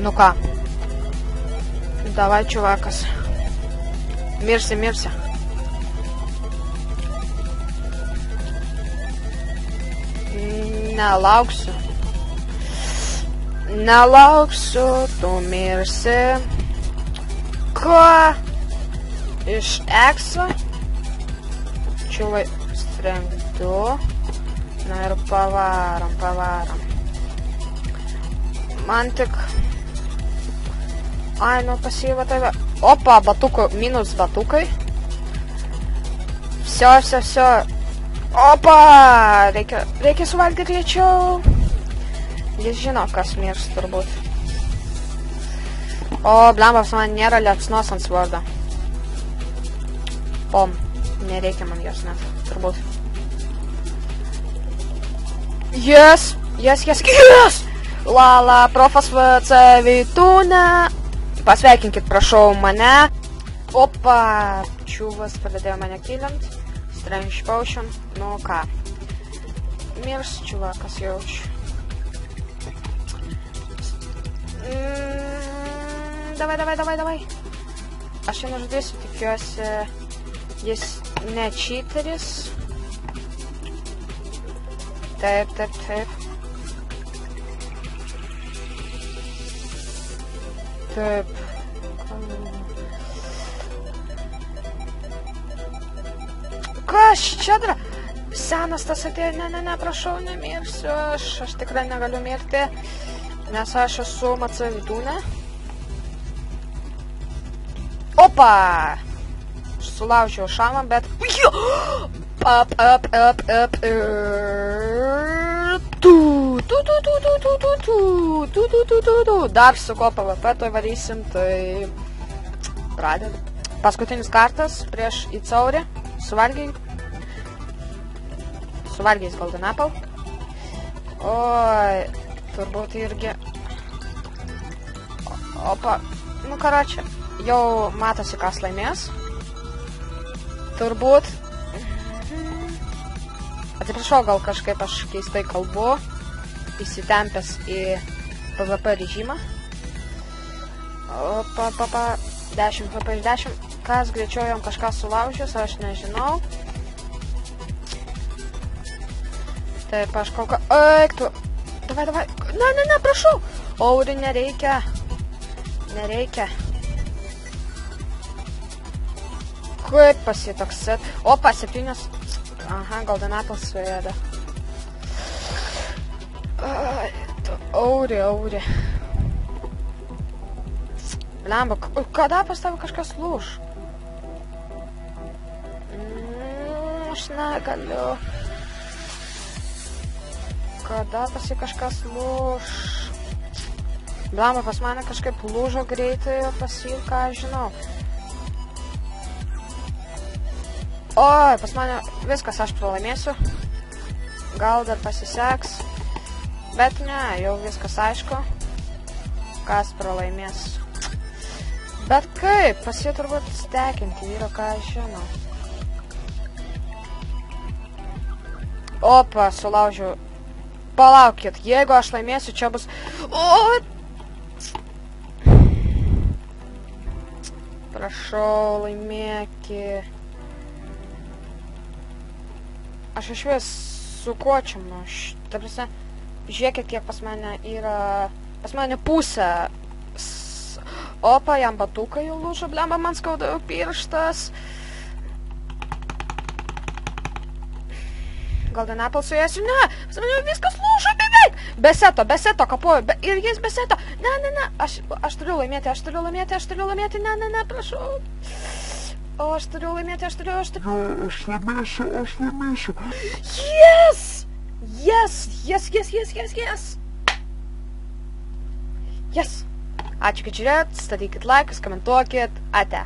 Nu ką? Davai, čiuvakas. Mirsi. Nelauksiu, tu mirsi. Ką? Iš ekso? Čiuvai, strength 2. Na ir pavarom. Man tik... Ai, nu pasiva tave. Opa, batukų, minus batukai. Всё. Opa! Reikia suvalgyti greičiau. Jis žino, kas mirs turbūt. O, blambas, man nėra liepsnos ant svardo. Pom, nereikia man jos net, turbūt. Yes! Lala, profas VC Vytūne. Pasveikinkit, prašau, mane. Opa, čiuvas pradėjo mane kilint. Strange potion. Nu ką. Mirs, čiuvakas jaučiu. Davai. Aš jį nužudysiu, tikiuosi, jis ne cheateris. Taip. Taip. Kas čia dara? Senas tas atėjo, ne, prašau, nemirsiu. Aš tikrai negaliu mirti, nes aš esu MC Vytūne. Opa! Sulaužiau šamą, bet... Up. Dar su ko PvP toj varysim, tai... Pradedam. Paskutinis kartas prieš Icaurį. Suvalgiais Golden Apple. Oi, turbūt irgi... Opa, nu karočią, jau matosi, kas laimės. Turbūt... Atsiprašau, gal kažkaip aš keistai kalbu, įsitempęs į PvP režimą. Opa, 10 HP iš 10. Kas greičiau jam kažką sulaužys, aš nežinau. Taip, aš kol ką... Eik tu! Davai! Ne, prašau! Auri, nereikia. Kaip pasitoksit? Opa, 7. Aha, Golden Apple suėda. Auri. Blemba, kada pas tave kažkas lūž? Aš negaliu. Kada pas jį kažkas lūž? Blemba, pas mane kažkaip lūžo greitai, pas jį ką žinau. Oi, pas mane viskas, aš pralaimėsiu. Gal dar pasiseks. Bet ne, jau viskas aišku. Kas pralaimės. Bet kaip, pas jį turbūt stekinti yra, ką aš žinau. Opa, sulaužiau. Palaukit, jeigu aš laimėsiu, čia bus... O! Prašau, laimėki. Aš iš vis su kočiamu. Ta prasme, žiūrėkit, kiek pas mane yra... Pas mane pusę. Opa, jam batukai jau lūžo, blemba, man skauda pirštas. Golden Apple suėsiu, ne, pas mane viskas lūžo beveik. Be seto kapuoju, ir jis be seto. Ne, aš turiu laimėti, ne, prašau. O, aš turiu laimėti. Aš laimėsiu. Yes! Ačiū, kad žiūrėjot, statykit laikus, komentuokit, ate.